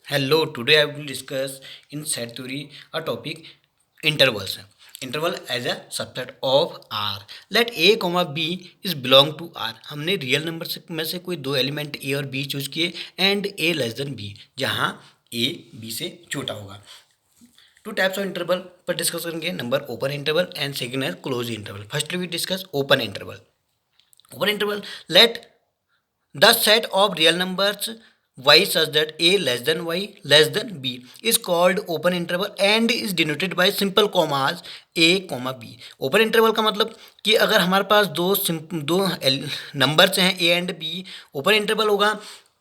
Hello, today I will discuss in set theory a topic intervals. Interval as a subset of R. Let A, B is belong to R. हमने real number में से कोई दो element A और B choose किए and A less than B, जहाँ A B से छोटा होगा. टू टाइप्स ऑफ इंटरवल पर डिस्कस करेंगे. Number open interval and second है close interval. Firstly we discuss open interval. Open interval let the set of real numbers y such that a less than y less than b is called open interval and is denoted by simple commas a comma b. Open interval का मतलब कि अगर हमारे पास दो numbers हैं a and b, open interval होगा.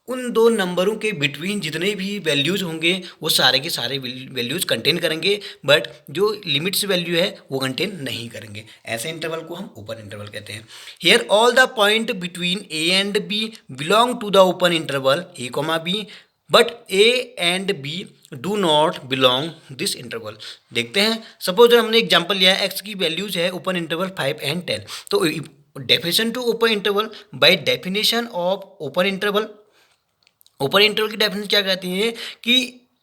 उन दो नंबरों के बिटवीन जितने भी वैल्यूज़ होंगे वो सारे के सारे वैल्यूज़ कंटेन करेंगे, बट जो लिमिट्स वैल्यू है वो कंटेन नहीं करेंगे. ऐसे इंटरवल को हम ओपन इंटरवल कहते हैं. Here all the point between A and B belong to the open interval A comma B, but A and B do not belong this interval. देखते हैं. सपोज हमने एग्जाम्पल लिया है, एक्स की वैल्यूज़ है open interval 5 and 10. तो definition to open interval, by definition of open interval, open interval की definition क्या कहती है कि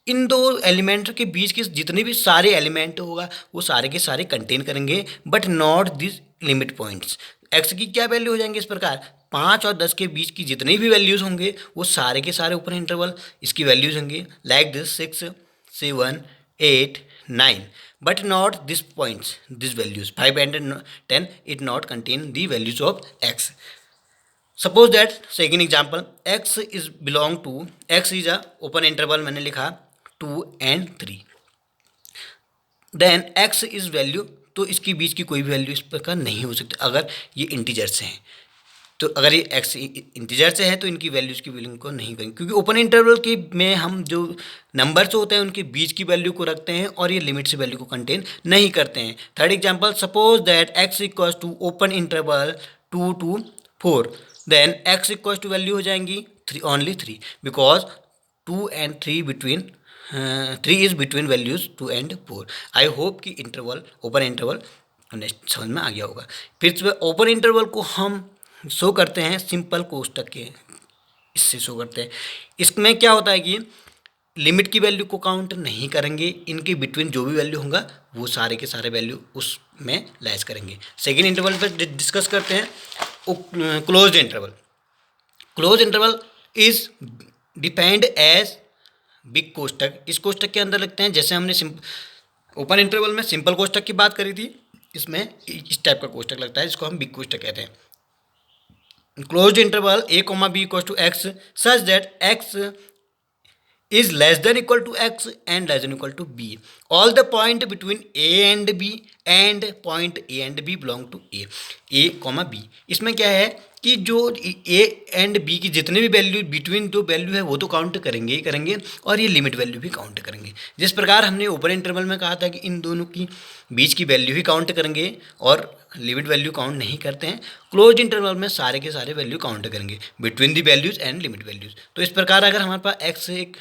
इन दो एलिमेंट के बीच के जितने भी सारे एलिमेंट होगा वो सारे के सारे कंटेन करेंगे, but not this limit points. X की क्या वैल्यू हो जाएंगे इस प्रकार, 5 और 10 के बीच की जितने भी वैल्यूज़ होंगे वो सारे के सारे ओपन इंटरवल इसकी वैल्यूज़ होंगे. Like this 6, 7, 8, 9, but not this points, this values 5 and 10 it not contain the values of x. Suppose that second example, x is belong to, x is a open interval मैंने लिखा 2 and 3. Then x is value, तो इसके बीच की कोई भी value इस प्रकार नहीं हो सकती अगर ये इंटीजर से हैं. तो अगर ये x इंटीजर से है तो इनकी वैल्यूज़ की वैल्यू को नहीं करेंगे, क्योंकि ओपन इंटरवल के में हम जो नंबर्स होते हैं उनके बीच की वैल्यू को रखते हैं और ये लिमिट से वैल्यू को कंटेन नहीं करते हैं. Third example, suppose that x equals to open interval 2 to 4, then x equals to value हो जाएंगी 3, only 3, because 2 and 3 between 3 is between values 2 and 4. I hope कि इंटरवल ओपन इंटरवल नेक्स्ट समझ में आ गया होगा. फिर ओपन इंटरवल को हम शो करते हैं सिंपल कोष्टक के, इससे शो करते हैं. इसमें क्या होता है कि लिमिट की वैल्यू को काउंट नहीं करेंगे, इनके बिटवीन जो भी वैल्यू होगा वो सारे के सारे वैल्यू उसमें लैस करेंगे. सेकेंड इंटरवल पर डिस्कस करते हैं closed interval. Close interval is defined as big कोष्टक. इस कोष्टक के अंदर लिखते हैं जैसे हमने ओपन इंटरवल में सिंपल कोष्टक की बात करी थी, इसमें इस टाइप का कोष्टक लगता है, इसको हम बिग कोष्टक कहते हैं. Closed interval a, b equal to x such that x is less than equal to x and less than equal to b. All the point between a and b and point a and b belong to a, b. इसमें क्या है कि जो a and b की जितने भी value between दो value है वो तो काउंट करेंगे ही करेंगे, और ये लिमिट वैल्यू भी काउंट करेंगे. जिस प्रकार हमने ओपन इंटरवल में कहा था कि इन दोनों की बीच की वैल्यू ही काउंट करेंगे और लिमिट वैल्यू काउंट नहीं करते हैं, क्लोज इंटरवल में सारे के सारे वैल्यू काउंट करेंगे between the values and limit values. तो इस प्रकार अगर हमारे पास एक्स एक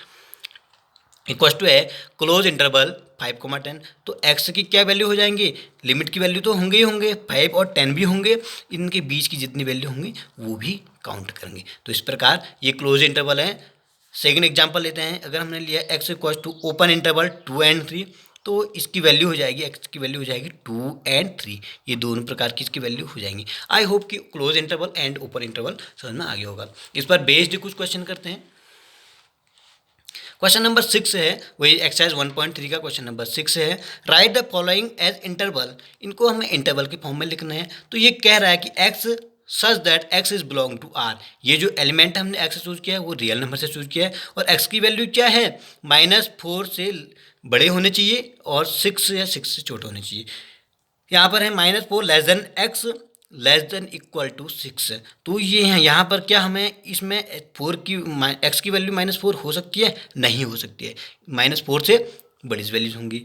इक्वल टू है क्लोज इंटरवल 5, 10, तो x की क्या वैल्यू हो जाएंगी, लिमिट की वैल्यू तो होंगे ही होंगे, 5 और 10 भी होंगे, इनके बीच की जितनी वैल्यू होंगी वो भी काउंट करेंगे. तो इस प्रकार ये क्लोज इंटरवल है. सेकेंड एग्जांपल लेते हैं. अगर हमने लिया x equal to open interval 2 and 3, तो इसकी वैल्यू हो जाएगी, x की वैल्यू हो जाएगी 2 एंड 3. ये दोनों प्रकार की इसकी वैल्यू हो जाएंगी. आई होप कि close interval and open interval समझ में आ गया होगा. इस पर बेस्ड कुछ क्वेश्चन करते हैं. क्वेश्चन नंबर 6 है, वही एक्सरसाइज 1.3 का क्वेश्चन नंबर 6 है. Write the following as interval. इनको हमें इंटरवल के फॉर्म में लिखना है. तो ये कह रहा है कि x such that x is belong to r. ये जो एलिमेंट हमने x से चूज किया है वो रियल नंबर से चूज किया है, और x की वैल्यू क्या है, -4 से बड़े होने चाहिए और 6 या 6 से छोटे होने चाहिए. यहाँ पर है -4 less than x less than equal to 6. तो ये है यहाँ पर क्या हमें इसमें 4 की x की वैल्यू -4 हो सकती है, नहीं हो सकती है, -4 से बड़ी वैल्यूज होंगी.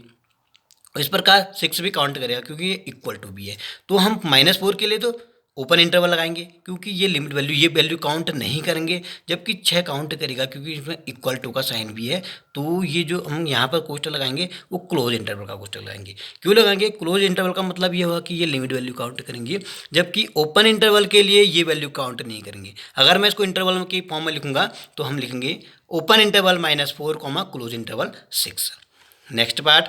इस प्रकार 6 भी काउंट करेगा क्योंकि ये इक्वल टू भी है. तो हम -4 के लिए तो ओपन इंटरवल लगाएंगे क्योंकि ये लिमिट वैल्यू, ये वैल्यू काउंट नहीं करेंगे, जबकि 6 काउंट करेगा क्योंकि इसमें इक्वल टू का साइन भी है. तो ये जो हम यहाँ पर कोष्टक लगाएंगे वो क्लोज इंटरवल का कोष्टक लगाएंगे. क्यों लगाएंगे, क्लोज इंटरवल का मतलब ये होगा कि ये लिमिट वैल्यू काउंट करेंगे, जबकि ओपन इंटरवल के लिए ये वैल्यू काउंट नहीं करेंगे. अगर मैं इसको इंटरवल की फॉर्म में लिखूंगा तो हम लिखेंगे open interval -4 comma close interval 6। Next part,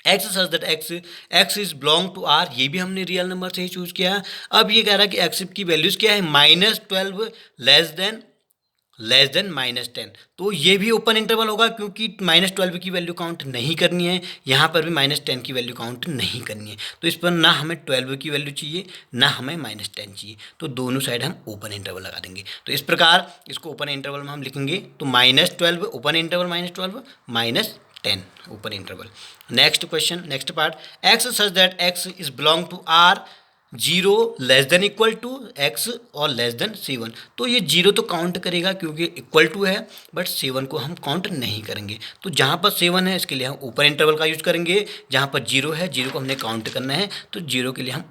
x such that x is belong to R, ये भी हमने रियल नंबर से ही चूज किया। अब ये कह रहा है कि एक्स की वैल्यूज क्या है, -12 लेस देन -10, तो ये भी ओपन इंटरवल होगा क्योंकि -12 की वैल्यू काउंट नहीं करनी है, यहाँ पर भी -10 की वैल्यू काउंट नहीं करनी है। तो इस पर ना हमें 12 की वैल्यू चाहिए ना हमें -10 चाहिए, तो दोनों साइड हम ओपन इंटरवल लगा देंगे। तो इस प्रकार इसको ओपन इंटरवल में हम लिखेंगे, तो -12 open interval -12 -10 open interval. Next question, next part, x such that x is belong to R 0 less than equal to x और लेस देन 7, तो ये 0 तो काउंट करेगा क्योंकि इक्वल टू है, बट 7 को हम काउंट नहीं करेंगे। तो जहाँ पर 7 है इसके लिए हम ओपन इंटरवल का यूज़ करेंगे, जहाँ पर 0 है 0 को हमने काउंट करना है, तो 0 के लिए हम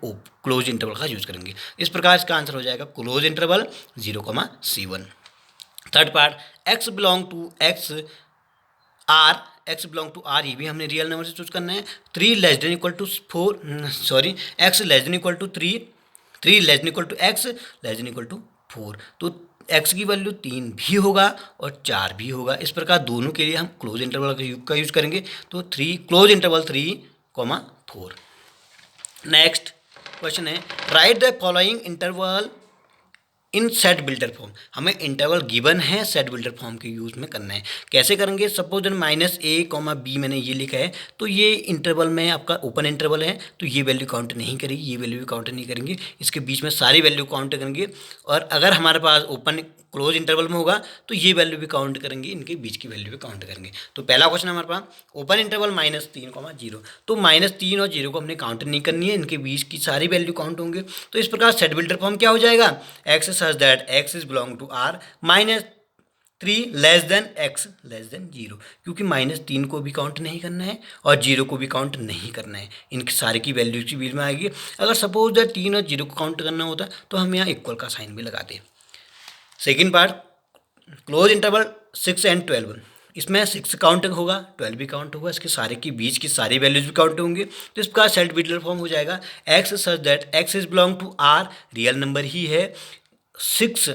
क्लोज इंटरवल का यूज़ करेंगे। इस प्रकार इसका आंसर हो जाएगा close interval 0,7। Third part, x belong to x R, x belong to R, ये भी हमने रियल नंबर से चूज करना है। 3 less than equal to 4, sorry, x less than equal to 3, 3 less than equal to x less than equal to 4, तो x की value 3 भी होगा और 4 भी होगा। इस प्रकार दोनों के लिए हम क्लोज इंटरवल का यूज करेंगे, तो 3 क्लोज इंटरवल 3,4। नेक्स्ट क्वेश्चन है, write the following interval in set builder form, हमें इंटरवल गिवन है सेट बिल्डर फॉर्म के यूज़ में करना है। कैसे करेंगे, सपोज -a, b मैंने ये लिखा है, तो ये इंटरवल में आपका ओपन इंटरवल है, तो ये वैल्यू काउंट नहीं करेगी, ये वैल्यू भी काउंट नहीं करेंगे, इसके बीच में सारी वैल्यू काउंट करेंगे। और अगर हमारे पास ओपन क्लोज इंटरवल में होगा तो ये वैल्यू भी काउंट करेंगे, इनके बीच की वैल्यू भी काउंट करेंगे। तो पहला क्वेश्चन हमारे पास ओपन इंटरवल -3, 0, तो -3 और 0 को हमने काउंट नहीं करनी है, इनके बीच की सारी वैल्यू काउंट होंगे। तो इस प्रकार सेट बिल्डर फॉर्म क्या हो जाएगा, x such that x is belong to R -3 less than x less than 0, क्योंकि -3 को भी काउंट नहीं करना है और 0 को भी काउंट नहीं करना है, इनकी सारे की वैल्यू की बीच में आएगी। अगर सपोज दैट 3 और 0 को काउंट करना होता तो हम यहाँ इक्वल का साइन भी लगाते। Second part, close interval 6 and 12, इसमें 6 काउंट होगा 12 भी काउंट होगा, इसके सारे की बीच की सारी वैल्यूज भी काउंट होंगे। तो इसका सेट बिल्डर फॉर्म हो जाएगा x such that x is belong to R, real number ही है, 6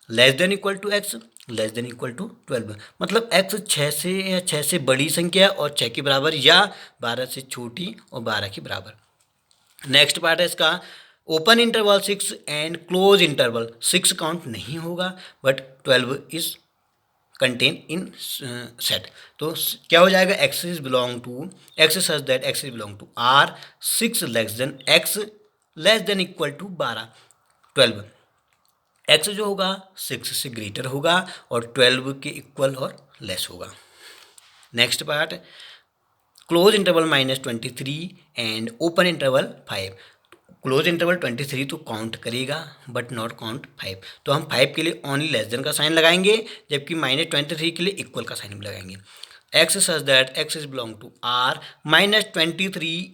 less than equal to x less than equal to 12, मतलब एक्स 6 से या 6 से बड़ी संख्या और 6 के बराबर, या 12 से छोटी और 12 के बराबर। नेक्स्ट पार्ट है इसका open interval 6 and close interval 6 count नहीं होगा, but 12 is contain in set. तो क्या हो जाएगा, x is belong to x such that x is belong to R 6 less than x less than equal to 12, 12, x जो होगा 6 से greater होगा और 12 के इक्वल और लेस होगा। Next part, close interval -23 and open interval 5, close interval 23 तो count करेगा बट नॉट काउंट 5, तो हम 5 के लिए ओनली लेस देन का साइन लगाएंगे, जबकि -23 के लिए इक्वल का साइन भी लगाएंगे। X such that x is belong to R -23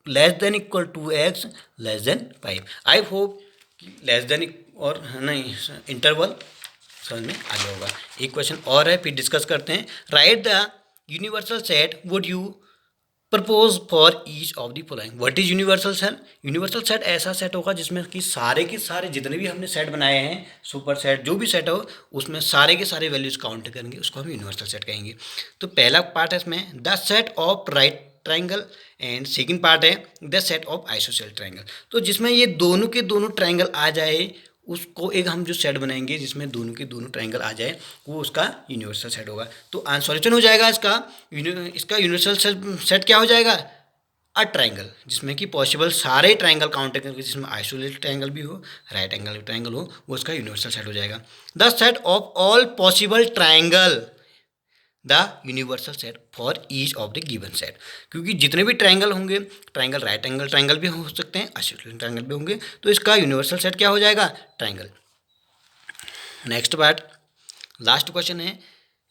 less than equal to x less than 5। I hope less than और नहीं इंटरवल समझ में आ गया होगा। एक क्वेश्चन और है, फिर डिस्कस करते हैं। Right the universal set would you propose for each of the following. What is universal set, universal set ऐसा सेट होगा जिसमें कि सारे के सारे जितने भी हमने सेट बनाए हैं, सुपर सेट जो भी सेट हो, उसमें सारे के सारे वैल्यूज काउंट करेंगे, उसको हम यूनिवर्सल सेट कहेंगे। तो पहला पार्ट है इसमें the set of right triangle and second part है the set of isosceles triangle. तो जिसमें ये दोनों के दोनों ट्राइंगल आ जाए, उसको एक हम जो सेट बनाएंगे जिसमें दोनों के दोनों ट्राइंगल आ जाए, वो उसका यूनिवर्सल सेट होगा। तो सॉल्यूशन हो जाएगा इसका यूनिवर्सल सेट क्या हो जाएगा, अ ट्राइंगल जिसमें कि पॉसिबल सारे ट्राइंगल काउंट करके, जिसमें आइसोलेटेड ट्राइंगल भी हो राइट एंगल ट्राइंगल हो, वो उसका यूनिवर्सल सेट हो जाएगा। The set of all possible triangle the universal set for each of the given set, क्योंकि जितने भी ट्राइंगल होंगे, ट्राइंगल राइट एंगल ट्राइंगल भी हो सकते हैं, आइसोलेटेड ट्राइंगल भी होंगे, तो इसका यूनिवर्सल सेट क्या हो जाएगा, triangle. Next part, last question है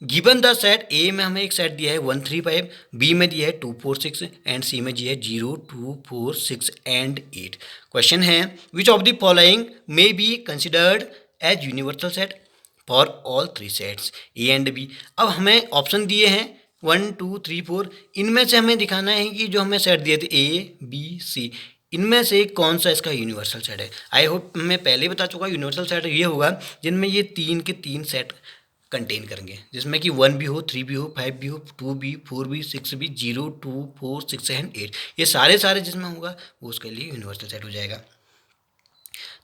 गिवन द सेट, ए में हमें एक सेट दिया है 1 3 5, बी में दिया है 2 4 6 एंड सी में दिया है 0 2 4 6 एंड 8। क्वेश्चन है which of the following may be considered as universal set for all 3 sets A and B. अब हमें ऑप्शन दिए हैं 1 2 3 4, इनमें से हमें दिखाना है कि जो हमें सेट दिए थे ए बी सी, इनमें से कौन सा इसका यूनिवर्सल सेट है। आई होप मैं पहले ही बता चुका, यूनिवर्सल सेट ये होगा जिनमें ये 3 के 3 सेट कंटेन करेंगे, जिसमें कि 1 भी हो, 3 भी हो, 5 भी हो, 2 भी, 4 भी, 6 भी, 0, 2, 4, 6 एंड 8, ये सारे जिसमें होगा वो उसके लिए यूनिवर्सल सेट हो जाएगा।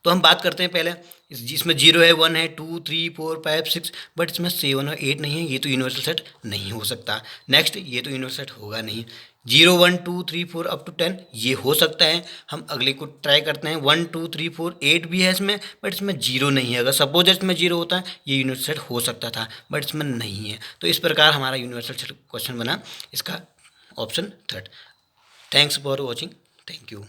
तो हम बात करते हैं पहले जिसमें 0 है, 1 है, 2, 3, 4, 5, 6, बट इसमें 7 और 8 नहीं है, ये तो यूनिवर्सल सेट नहीं हो सकता। नेक्स्ट, ये तो यूनिवर्सल सेट होगा नहीं। 0, 1, 2, 3, 4 अप टू 10 ये हो सकता है। हम अगले को ट्राई करते हैं, 1, 2, 3, 4, 8 भी है इसमें, बट इसमें 0 नहीं है। अगर सपोज इसमें 0 होता है, ये यूनिवर्सल सेट हो सकता था, बट इसमें नहीं है। तो इस प्रकार हमारा यूनिवर्सल सेट क्वेश्चन बना, इसका option third. Thanks for watching, thank you.